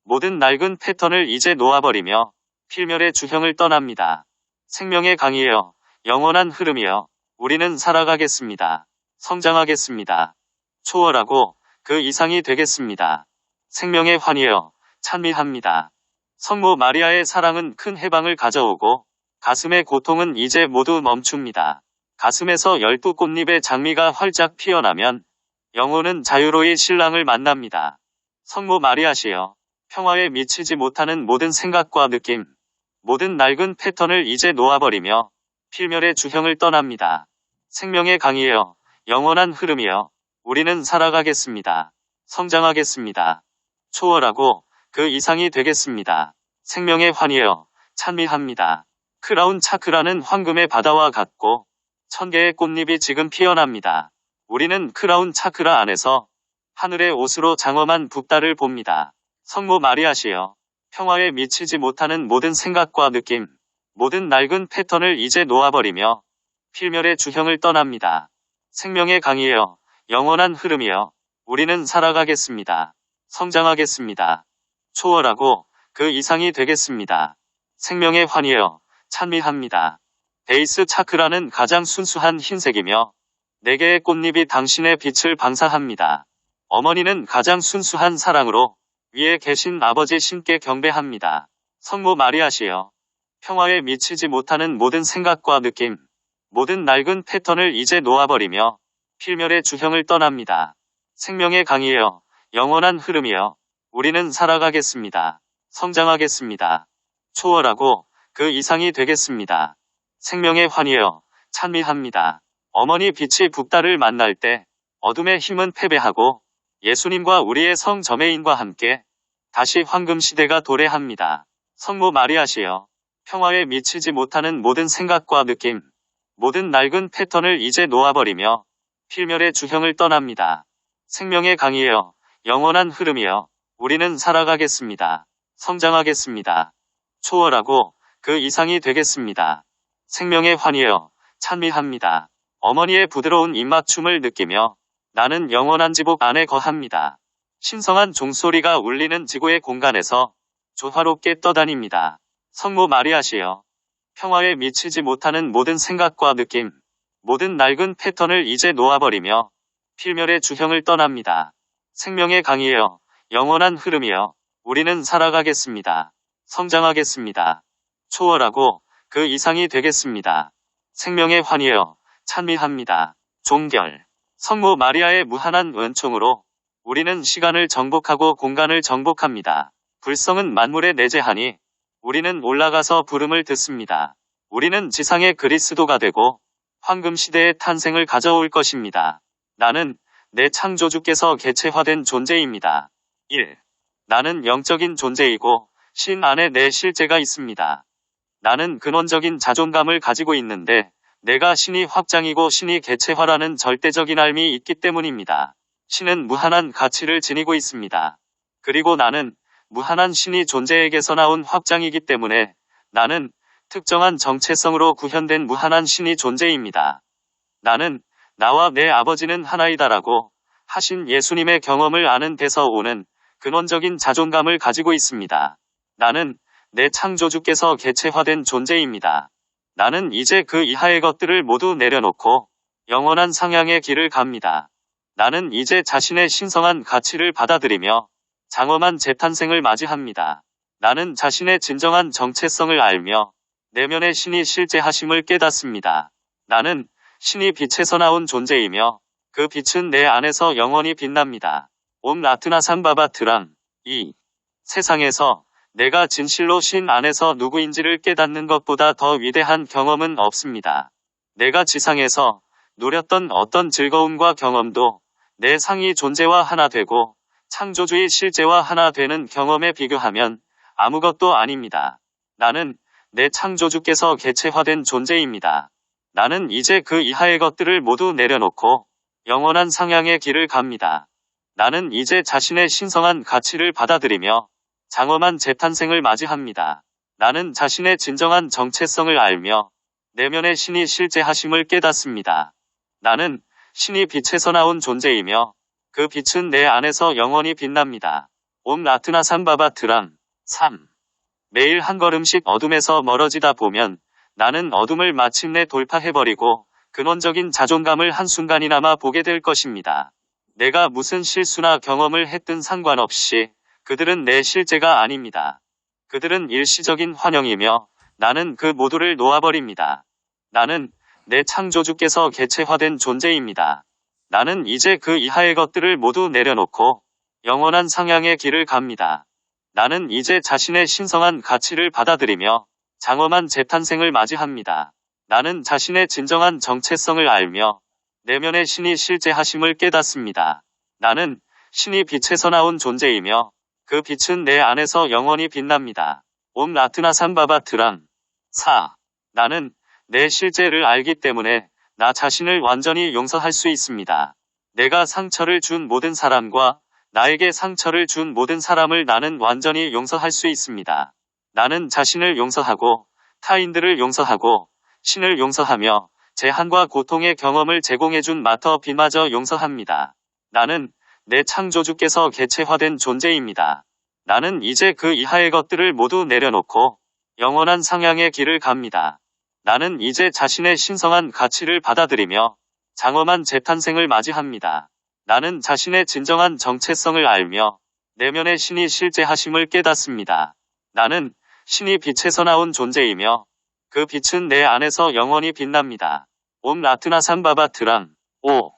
모든 낡은 패턴을 이제 놓아버리며 필멸의 주형을 떠납니다. 생명의 강이여, 영원한 흐름이여, 우리는 살아가겠습니다. 성장하겠습니다. 초월하고 그 이상이 되겠습니다. 생명의 환희여, 찬미합니다. 성모 마리아의 사랑은 큰 해방을 가져오고 가슴의 고통은 이제 모두 멈춥니다. 가슴에서 12꽃잎의 장미가 활짝 피어나면 영혼은 자유로이 신랑을 만납니다. 성모 마리아시여, 평화에 미치지 못하는 모든 생각과 느낌, 모든 낡은 패턴을 이제 놓아버리며 필멸의 주형을 떠납니다. 생명의 강이여, 영원한 흐름이여, 우리는 살아가겠습니다. 성장하겠습니다. 초월하고 그 이상이 되겠습니다. 생명의 환희여, 찬미합니다. 크라운 차크라는 황금의 바다와 같고 1000개의 꽃잎이 지금 피어납니다. 우리는 크라운 차크라 안에서 하늘의 옷으로 장엄한 붓달을 봅니다. 성모 마리아시여, 평화에 미치지 못하는 모든 생각과 느낌, 모든 낡은 패턴을 이제 놓아버리며 필멸의 주형을 떠납니다. 생명의 강이여, 영원한 흐름이여, 우리는 살아가겠습니다. 성장하겠습니다. 초월하고 그 이상이 되겠습니다. 생명의 환희여, 찬미합니다. 베이스 차크라는 가장 순수한 흰색이며 4개의 꽃잎이 당신의 빛을 방사합니다. 어머니는 가장 순수한 사랑으로 위에 계신 아버지 신께 경배합니다. 성모 마리아시여, 평화에 미치지 못하는 모든 생각과 느낌, 모든 낡은 패턴을 이제 놓아버리며 필멸의 주형을 떠납니다. 생명의 강이여, 영원한 흐름이여, 우리는 살아가겠습니다. 성장하겠습니다. 초월하고 그 이상이 되겠습니다. 생명의 환희여, 찬미합니다. 어머니 빛이 붓달을 만날 때 어둠의 힘은 패배하고 예수님과 우리의 성 저메인과 함께 다시 황금 시대가 도래합니다. 성모 마리아시여, 평화에 미치지 못하는 모든 생각과 느낌, 모든 낡은 패턴을 이제 놓아버리며 필멸의 주형을 떠납니다. 생명의 강이여, 영원한 흐름이여, 우리는 살아가겠습니다. 성장하겠습니다. 초월하고 그 이상이 되겠습니다. 생명의 환희여, 찬미합니다. 어머니의 부드러운 입맞춤을 느끼며 나는 영원한 지복 안에 거합니다. 신성한 종소리가 울리는 지구의 공간에서 조화롭게 떠다닙니다. 성모 마리아시여, 평화에 미치지 못하는 모든 생각과 느낌, 모든 낡은 패턴을 이제 놓아버리며 필멸의 주형을 떠납니다. 생명의 강이여, 영원한 흐름이여, 우리는 살아가겠습니다. 성장하겠습니다. 초월하고 그 이상이 되겠습니다. 생명의 환희여, 찬미합니다. 종결. 성모 마리아의 무한한 은총으로 우리는 시간을 정복하고 공간을 정복합니다. 불성은 만물에 내재하니 우리는 올라가서 부름을 듣습니다. 우리는 지상의 그리스도가 되고 황금시대의 탄생을 가져올 것입니다. 나는 내 창조주께서 개체화된 존재입니다. 1. 나는 영적인 존재이고 신 안에 내 실제가 있습니다. 나는 근원적인 자존감을 가지고 있는데 내가 신이 확장이고 신이 개체화라는 절대적인 삶이 있기 때문입니다. 신은 무한한 가치를 지니고 있습니다. 그리고 나는 무한한 신이 존재에게서 나온 확장이기 때문에 나는 특정한 정체성으로 구현된 무한한 신이 존재입니다. 나는 나와 내 아버지는 하나이다라고 하신 예수님의 경험을 아는 데서 오는 근원적인 자존감을 가지고 있습니다. 나는 내 창조주께서 개체화된 존재입니다. 나는 이제 그 이하의 것들을 모두 내려놓고 영원한 상향의 길을 갑니다. 나는 이제 자신의 신성한 가치를 받아들이며 장엄한 재탄생을 맞이합니다. 나는 자신의 진정한 정체성을 알며 내면의 신이 실제하심을 깨닫습니다. 나는 신이 빛에서 나온 존재이며 그 빛은 내 안에서 영원히 빛납니다. 옴 라트나 삼바바트랑. 2. 세상에서 내가 진실로 신 안에서 누구인지를 깨닫는 것보다 더 위대한 경험은 없습니다. 내가 지상에서 누렸던 어떤 즐거움과 경험도 내 상위 존재와 하나 되고 창조주의 실제와 하나 되는 경험에 비교하면 아무것도 아닙니다. 나는 내 창조주께서 개체화된 존재입니다. 나는 이제 그 이하의 것들을 모두 내려놓고 영원한 상향의 길을 갑니다. 나는 이제 자신의 신성한 가치를 받아들이며 장엄한 재탄생을 맞이합니다. 나는 자신의 진정한 정체성을 알며 내면의 신이 실제하심을 깨닫습니다. 나는 신이 빛에서 나온 존재이며 그 빛은 내 안에서 영원히 빛납니다. 옴 라트나 삼바바트랑. 3. 매일 한 걸음씩 어둠에서 멀어지다 보면 나는 어둠을 마침내 돌파해버리고 근원적인 자존감을 한순간이나마 보게 될 것입니다. 내가 무슨 실수나 경험을 했든 상관없이 그들은 내 실제가 아닙니다. 그들은 일시적인 환영이며 나는 그 모두를 놓아버립니다. 나는 내 창조주께서 개체화된 존재입니다. 나는 이제 그 이하의 것들을 모두 내려놓고 영원한 상향의 길을 갑니다. 나는 이제 자신의 신성한 가치를 받아들이며 장엄한 재탄생을 맞이합니다. 나는 자신의 진정한 정체성을 알며 내면의 신이 실제하심을 깨닫습니다. 나는 신이 빛에서 나온 존재이며 그 빛은 내 안에서 영원히 빛납니다. 옴 라트나 삼바바트랑. 4. 나는 내 실제를 알기 때문에 나 자신을 완전히 용서할 수 있습니다. 내가 상처를 준 모든 사람과 나에게 상처를 준 모든 사람을 나는 완전히 용서할 수 있습니다. 나는 자신을 용서하고 타인들을 용서하고 신을 용서하며 재한과 고통의 경험을 제공해준 마터 비마저 용서합니다. 나는 내 창조주께서 개체화된 존재입니다. 나는 이제 그 이하의 것들을 모두 내려놓고 영원한 상향의 길을 갑니다. 나는 이제 자신의 신성한 가치를 받아들이며 장엄한 재탄생을 맞이합니다. 나는 자신의 진정한 정체성을 알며 내면의 신이 실제하심을 깨닫습니다. 나는 신이 빛에서 나온 존재이며 그 빛은 내 안에서 영원히 빛납니다. 옴 라트나 삼바바트랑. 5.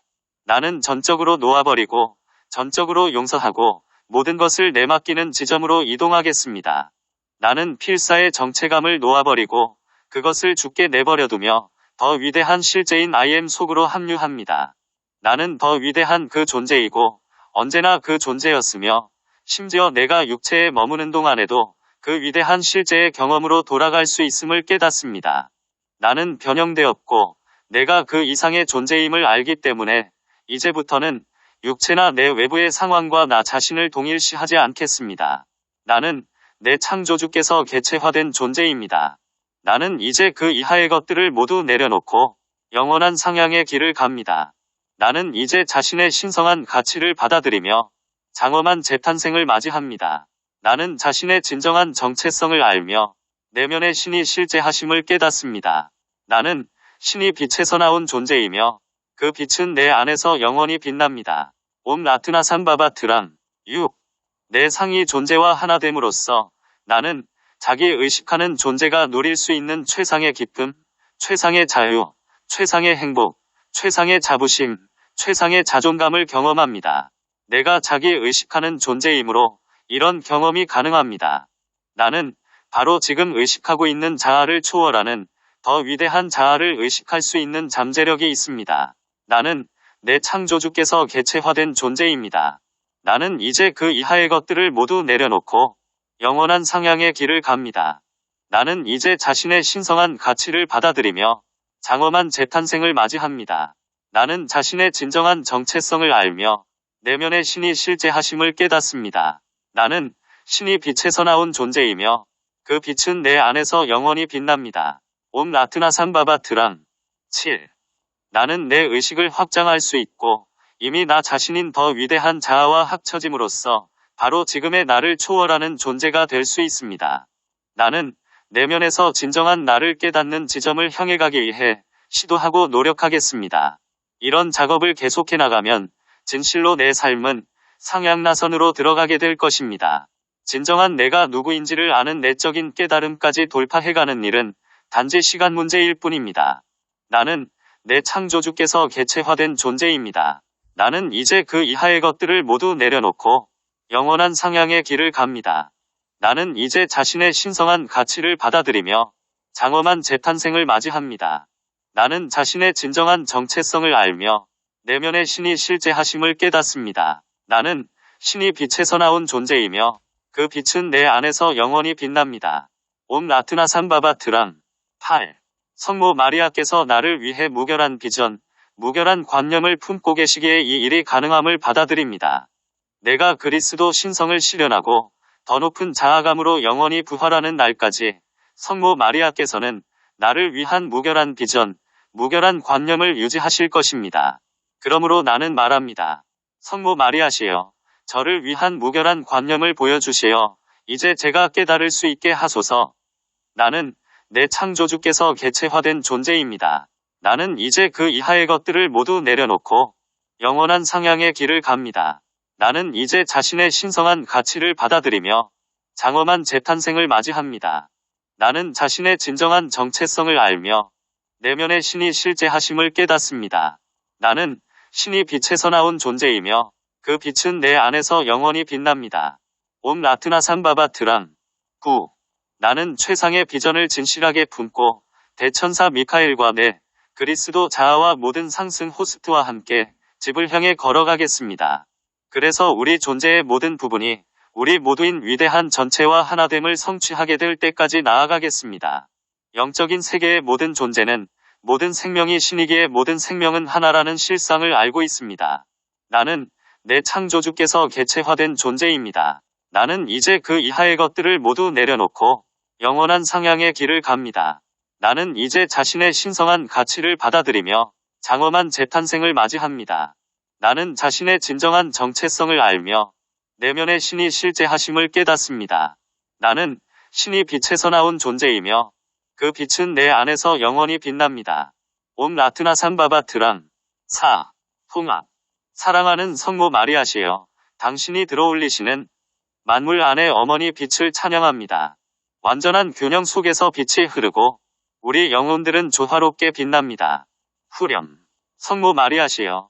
나는 전적으로 놓아버리고 전적으로 용서하고 모든 것을 내맡기는 지점으로 이동하겠습니다. 나는 필사의 정체감을 놓아버리고 그것을 죽게 내버려두며 더 위대한 실제인 I am 속으로 합류합니다. 나는 더 위대한 그 존재이고 언제나 그 존재였으며 심지어 내가 육체에 머무는 동안에도 그 위대한 실제의 경험으로 돌아갈 수 있음을 깨닫습니다. 나는 변형되었고 내가 그 이상의 존재임을 알기 때문에 이제부터는 육체나 내 외부의 상황과 나 자신을 동일시하지 않겠습니다. 나는 내 창조주께서 개체화된 존재입니다. 나는 이제 그 이하의 것들을 모두 내려놓고 영원한 상향의 길을 갑니다. 나는 이제 자신의 신성한 가치를 받아들이며 장엄한 재탄생을 맞이합니다. 나는 자신의 진정한 정체성을 알며 내면의 신이 실제하심을 깨닫습니다. 나는 신이 빛에서 나온 존재이며 그 빛은 내 안에서 영원히 빛납니다. 옴 라트나 삼바바트랑. 6. 내 상위 존재와 하나됨으로써 나는 자기 의식하는 존재가 누릴 수 있는 최상의 기쁨, 최상의 자유, 최상의 행복, 최상의 자부심, 최상의 자존감을 경험합니다. 내가 자기 의식하는 존재이므로 이런 경험이 가능합니다. 나는 바로 지금 의식하고 있는 자아를 초월하는 더 위대한 자아를 의식할 수 있는 잠재력이 있습니다. 나는 내 창조주께서 개체화된 존재입니다. 나는 이제 그 이하의 것들을 모두 내려놓고 영원한 상향의 길을 갑니다. 나는 이제 자신의 신성한 가치를 받아들이며 장엄한 재탄생을 맞이합니다. 나는 자신의 진정한 정체성을 알며 내면의 신이 실제하심을 깨닫습니다. 나는 신이 빛에서 나온 존재이며 그 빛은 내 안에서 영원히 빛납니다. 옴 라트나 삼바바트랑. 7. 나는 내 의식을 확장할 수 있고 이미 나 자신인 더 위대한 자아와 합쳐짐으로써 바로 지금의 나를 초월하는 존재가 될 수 있습니다. 나는 내면에서 진정한 나를 깨닫는 지점을 향해 가기 위해 시도하고 노력하겠습니다. 이런 작업을 계속해 나가면 진실로 내 삶은 상향나선으로 들어가게 될 것입니다. 진정한 내가 누구인지를 아는 내적인 깨달음까지 돌파해가는 일은 단지 시간 문제일 뿐입니다. 나는 내 창조주께서 개체화된 존재입니다. 나는 이제 그 이하의 것들을 모두 내려놓고 영원한 상향의 길을 갑니다. 나는 이제 자신의 신성한 가치를 받아들이며 장엄한 재탄생을 맞이합니다. 나는 자신의 진정한 정체성을 알며 내면의 신이 실제하심을 깨닫습니다. 나는 신이 빛에서 나온 존재이며 그 빛은 내 안에서 영원히 빛납니다. 옴 라트나삼바바트랑 8. 성모 마리아께서 나를 위해 무결한 비전, 무결한 관념을 품고 계시기에 이 일이 가능함을 받아들입니다. 내가 그리스도 신성을 실현하고 더 높은 자아감으로 영원히 부활하는 날까지 성모 마리아께서는 나를 위한 무결한 비전, 무결한 관념을 유지하실 것입니다. 그러므로 나는 말합니다. 성모 마리아시여, 저를 위한 무결한 관념을 보여주시어 이제 제가 깨달을 수 있게 하소서. 나는 내 창조주께서 개체화된 존재입니다. 나는 이제 그 이하의 것들을 모두 내려놓고 영원한 상향의 길을 갑니다. 나는 이제 자신의 신성한 가치를 받아들이며 장엄한 재탄생을 맞이합니다. 나는 자신의 진정한 정체성을 알며 내면의 신이 실제하심을 깨닫습니다. 나는 신이 빛에서 나온 존재이며 그 빛은 내 안에서 영원히 빛납니다. 옴 라트나삼바바트랑 9. 나는 최상의 비전을 진실하게 품고 대천사 미카엘과 내 그리스도 자아와 모든 상승 호스트와 함께 집을 향해 걸어가겠습니다. 그래서 우리 존재의 모든 부분이 우리 모두인 위대한 전체와 하나됨을 성취하게 될 때까지 나아가겠습니다. 영적인 세계의 모든 존재는 모든 생명이 신이기에 모든 생명은 하나라는 실상을 알고 있습니다. 나는 내 창조주께서 개체화된 존재입니다. 나는 이제 그 이하의 것들을 모두 내려놓고 영원한 상향의 길을 갑니다. 나는 이제 자신의 신성한 가치를 받아들이며 장엄한 재탄생을 맞이합니다. 나는 자신의 진정한 정체성을 알며 내면의 신이 실제하심을 깨닫습니다. 나는 신이 빛에서 나온 존재이며 그 빛은 내 안에서 영원히 빛납니다. 옴 라트나삼바바트랑 4. 통합. 사랑하는 성모 마리아시여, 당신이 들어올리시는 만물 안의 어머니 빛을 찬양합니다. 완전한 균형 속에서 빛이 흐르고 우리 영혼들은 조화롭게 빛납니다. 후렴. 성모 마리아시여,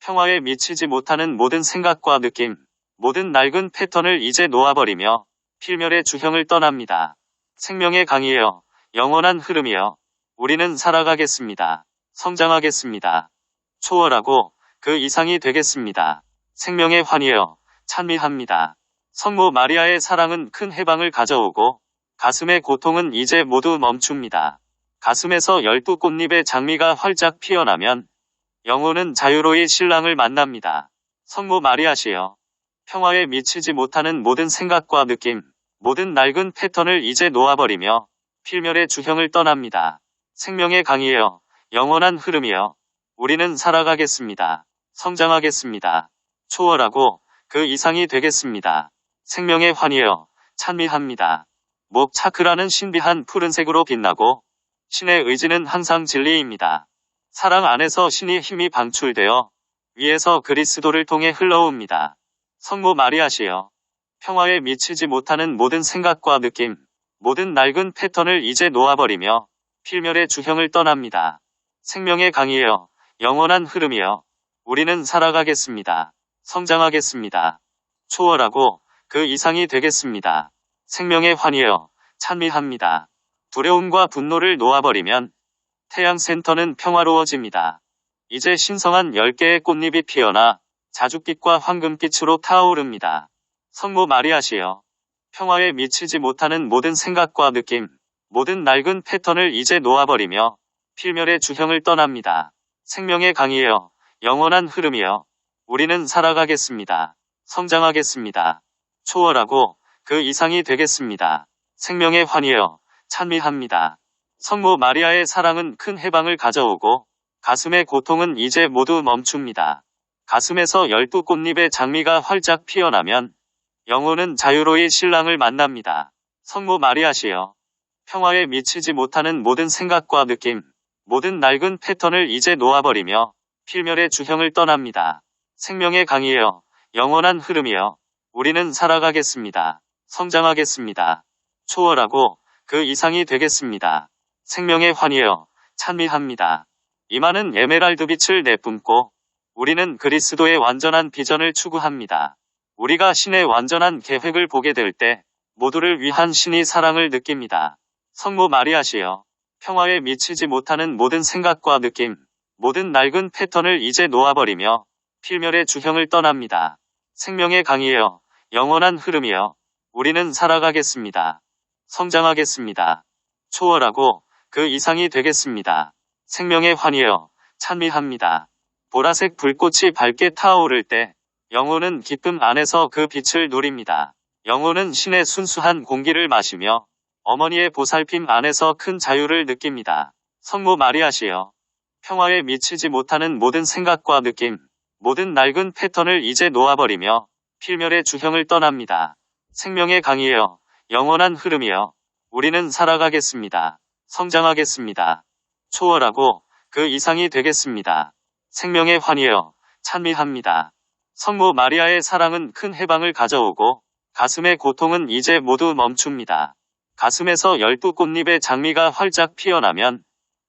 평화에 미치지 못하는 모든 생각과 느낌, 모든 낡은 패턴을 이제 놓아버리며 필멸의 주형을 떠납니다. 생명의 강이여, 영원한 흐름이여, 우리는 살아가겠습니다. 성장하겠습니다. 초월하고 그 이상이 되겠습니다. 생명의 환희여, 찬미합니다. 성모 마리아의 사랑은 큰 해방을 가져오고 가슴의 고통은 이제 모두 멈춥니다. 가슴에서 12꽃잎의 장미가 활짝 피어나면 영혼은 자유로이 신랑을 만납니다. 성모 마리아시여, 평화에 미치지 못하는 모든 생각과 느낌, 모든 낡은 패턴을 이제 놓아버리며 필멸의 주형을 떠납니다. 생명의 강이여, 영원한 흐름이여, 우리는 살아가겠습니다. 성장하겠습니다. 초월하고 그 이상이 되겠습니다. 생명의 환희여, 찬미합니다. 목 차크라는 신비한 푸른색으로 빛나고 신의 의지는 항상 진리입니다. 사랑 안에서 신의 힘이 방출되어 위에서 그리스도를 통해 흘러옵니다. 성모 마리아시여, 평화에 미치지 못하는 모든 생각과 느낌, 모든 낡은 패턴을 이제 놓아버리며 필멸의 주형을 떠납니다. 생명의 강이여, 영원한 흐름이여, 우리는 살아가겠습니다. 성장하겠습니다. 초월하고 그 이상이 되겠습니다. 생명의 환희여, 찬미합니다. 두려움과 분노를 놓아버리면 태양 센터는 평화로워집니다. 이제 신성한 10개의 꽃잎이 피어나 자줏빛과 황금빛으로 타오릅니다. 성모 마리아시여, 평화에 미치지 못하는 모든 생각과 느낌, 모든 낡은 패턴을 이제 놓아버리며 필멸의 주형을 떠납니다. 생명의 강이여, 영원한 흐름이여, 우리는 살아가겠습니다. 성장하겠습니다. 초월하고 그 이상이 되겠습니다. 생명의 환희여, 찬미합니다. 성모 마리아의 사랑은 큰 해방을 가져오고 가슴의 고통은 이제 모두 멈춥니다. 가슴에서 12꽃잎의 장미가 활짝 피어나면 영혼은 자유로이 신랑을 만납니다. 성모 마리아시여, 평화에 미치지 못하는 모든 생각과 느낌, 모든 낡은 패턴을 이제 놓아버리며 필멸의 주형을 떠납니다. 생명의 강이여, 영원한 흐름이여, 우리는 살아가겠습니다. 성장하겠습니다. 초월하고 그 이상이 되겠습니다. 생명의 환희여, 찬미합니다. 이마는 에메랄드 빛을 내뿜고 우리는 그리스도의 완전한 비전을 추구합니다. 우리가 신의 완전한 계획을 보게 될 때 모두를 위한 신의 사랑을 느낍니다. 성모 마리아시여, 평화에 미치지 못하는 모든 생각과 느낌, 모든 낡은 패턴을 이제 놓아버리며 필멸의 주형을 떠납니다. 생명의 강이여, 영원한 흐름이여, 우리는 살아가겠습니다. 성장하겠습니다. 초월하고 그 이상이 되겠습니다. 생명의 환희여, 찬미합니다. 보라색 불꽃이 밝게 타오를 때 영혼은 기쁨 안에서 그 빛을 누립니다. 영혼은 신의 순수한 공기를 마시며 어머니의 보살핌 안에서 큰 자유를 느낍니다. 성모 마리아시여, 평화에 미치지 못하는 모든 생각과 느낌, 모든 낡은 패턴을 이제 놓아버리며 필멸의 주형을 떠납니다. 생명의 강이여, 영원한 흐름이여, 우리는 살아가겠습니다. 성장하겠습니다. 초월하고 그 이상이 되겠습니다. 생명의 환희여, 찬미합니다. 성모 마리아의 사랑은 큰 해방을 가져오고 가슴의 고통은 이제 모두 멈춥니다. 가슴에서 12꽃잎의 장미가 활짝 피어나면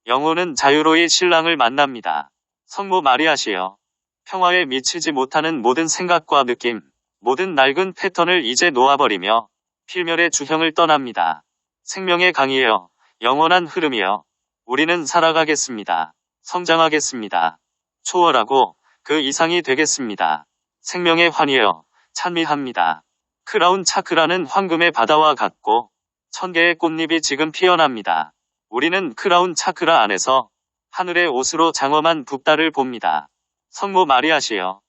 영혼은 자유로이 신랑을 만납니다. 성모 마리아시여, 평화에 미치지 못하는 모든 생각과 느낌, 모든 낡은 패턴을 이제 놓아버리며 필멸의 주형을 떠납니다. 생명의 강이여, 영원한 흐름이여, 우리는 살아가겠습니다. 성장하겠습니다. 초월하고 그 이상이 되겠습니다. 생명의 환희여, 찬미합니다. 크라운 차크라는 황금의 바다와 같고 1000개의 꽃잎이 지금 피어납니다. 우리는 크라운 차크라 안에서 하늘의 옷으로 장엄한 붓달을 봅니다. 성모 마리아시여,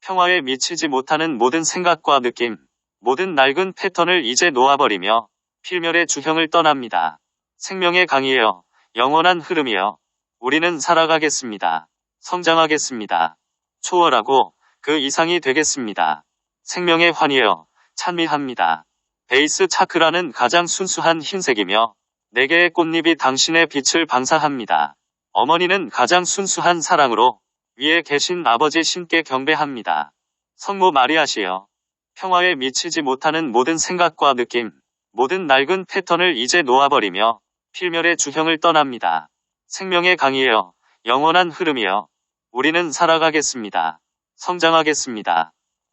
평화에 미치지 못하는 모든 생각과 느낌, 모든 낡은 패턴을 이제 놓아버리며 필멸의 주형을 떠납니다. 생명의 강이여, 영원한 흐름이여, 우리는 살아가겠습니다. 성장하겠습니다. 초월하고 그 이상이 되겠습니다. 생명의 환희여, 찬미합니다. 베이스 차크라는 가장 순수한 흰색이며 4개의 꽃잎이 당신의 빛을 방사합니다. 어머니는 가장 순수한 사랑으로 위에 계신 아버지 신께 경배합니다. 성모 마리아시여, 평화에 미치지 못하는 모든 생각과 느낌, 모든 낡은 패턴을 이제 놓아버리며 필멸의 주형을 떠납니다. 생명의 강이여, 영원한 흐름이여, 우리는 살아가겠습니다. 성장하겠습니다.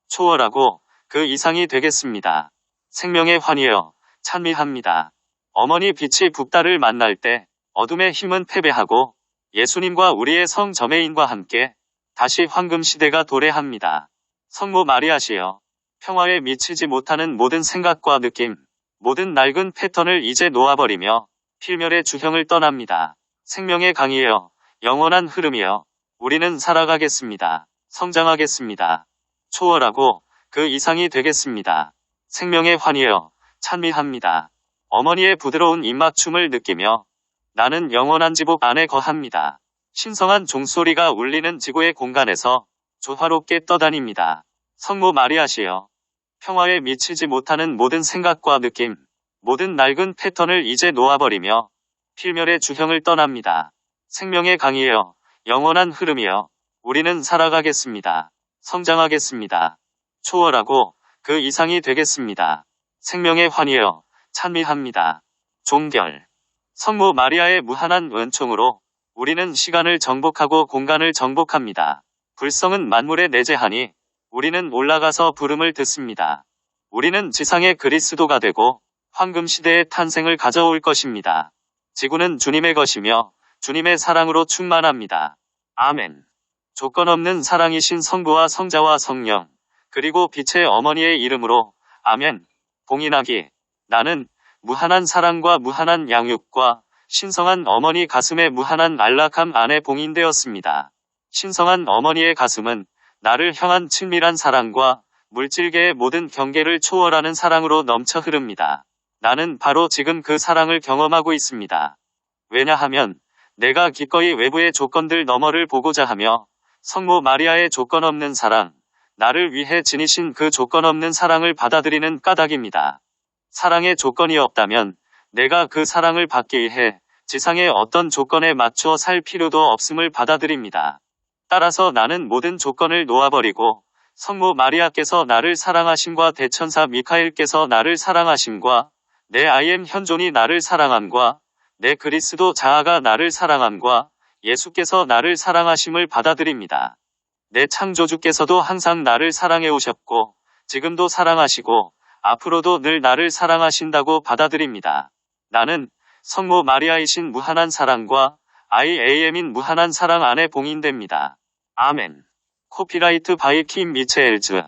초월하고 그 이상이 되겠습니다. 생명의 환희여, 찬미합니다. 어머니 빛이 붓달을 만날 때 어둠의 힘은 패배하고 예수님과 우리의 성 저메인과 함께 다시 황금시대가 도래합니다. 성모 마리아시여, 평화에 미치지 못하는 모든 생각과 느낌, 모든 낡은 패턴을 이제 놓아버리며 필멸의 주형을 떠납니다. 생명의 강이여, 영원한 흐름이여, 우리는 살아가겠습니다. 성장하겠습니다. 초월하고 그 이상이 되겠습니다. 생명의 환희여, 찬미합니다. 어머니의 부드러운 입맞춤을 느끼며 나는 영원한 지복 안에 거합니다. 신성한 종소리가 울리는 지구의 공간에서 조화롭게 떠다닙니다. 성모 마리아시여, 평화에 미치지 못하는 모든 생각과 느낌, 모든 낡은 패턴을 이제 놓아버리며 필멸의 주형을 떠납니다. 생명의 강이여, 영원한 흐름이여, 우리는 살아가겠습니다. 성장하겠습니다. 초월하고 그 이상이 되겠습니다. 생명의 환희여, 찬미합니다. 종결. 성모 마리아의 무한한 은총으로 우리는 시간을 정복하고 공간을 정복합니다. 불성은 만물에 내재하니 우리는 올라가서 부름을 듣습니다. 우리는 지상의 그리스도가 되고 황금시대의 탄생을 가져올 것입니다. 지구는 주님의 것이며 주님의 사랑으로 충만합니다. 아멘. 조건 없는 사랑이신 성부와 성자와 성령, 그리고 빛의 어머니의 이름으로 아멘. 봉인하기. 나는 무한한 사랑과 무한한 양육과 신성한 어머니 가슴의 무한한 안락함 안에 봉인되었습니다. 신성한 어머니의 가슴은 나를 향한 친밀한 사랑과 물질계의 모든 경계를 초월하는 사랑으로 넘쳐 흐릅니다. 나는 바로 지금 그 사랑을 경험하고 있습니다. 왜냐하면 내가 기꺼이 외부의 조건들 너머를 보고자 하며 성모 마리아의 조건 없는 사랑, 나를 위해 지니신 그 조건 없는 사랑을 받아들이는 까닭입니다. 사랑의 조건이 없다면 내가 그 사랑을 받기 위해 지상의 어떤 조건에 맞추어 살 필요도 없음을 받아들입니다. 따라서 나는 모든 조건을 놓아버리고 성모 마리아께서 나를 사랑하심과 대천사 미카엘께서 나를 사랑하심과 내 I am 현존이 나를 사랑함과 내 그리스도 자아가 나를 사랑함과 예수께서 나를 사랑하심을 받아들입니다. 내 창조주께서도 항상 나를 사랑해 오셨고 지금도 사랑하시고 앞으로도 늘 나를 사랑하신다고 받아들입니다. 나는 성모 마리아이신 무한한 사랑과 I am인 무한한 사랑 안에 봉인됩니다. 아멘. 코피라이트 바이 킴 미체엘즈